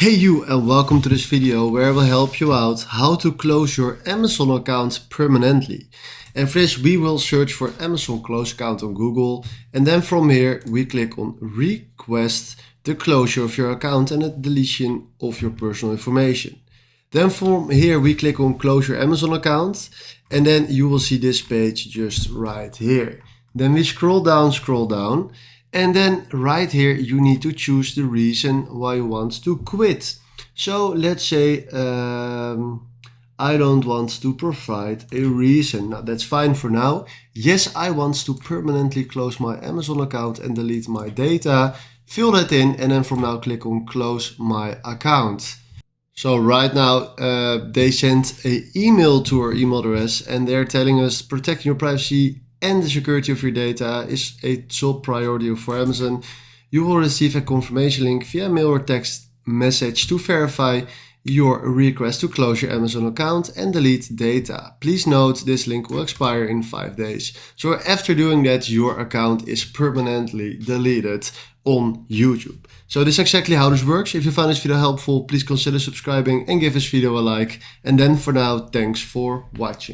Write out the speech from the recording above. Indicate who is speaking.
Speaker 1: Hey you, and welcome to this video where I will help you out how to close your Amazon account permanently. And for this we will search for Amazon Close Account on Google, and then from here we click on request the closure of your account and the deletion of your personal information. Then from here we click on close your Amazon account, and then you will see this page just right here. Then we scroll down, and then right here you need to choose the reason why you want to quit. So let's say I don't want to provide a reason. Now that's fine for now. Yes, I want to permanently close my Amazon account and delete my data. Fill that in, and then from now click on close my account. So right now they sent an email to our email address, and they're telling us protecting your privacy and the security of your data is a top priority for Amazon. You will receive a confirmation link via mail or text message to verify your request to close your Amazon account and delete data. Please note this link will expire in 5 days. So after doing that, your account is permanently deleted on YouTube. So this is exactly how this works. If you found this video helpful, please consider subscribing and give this video a like. And then for now, thanks for watching.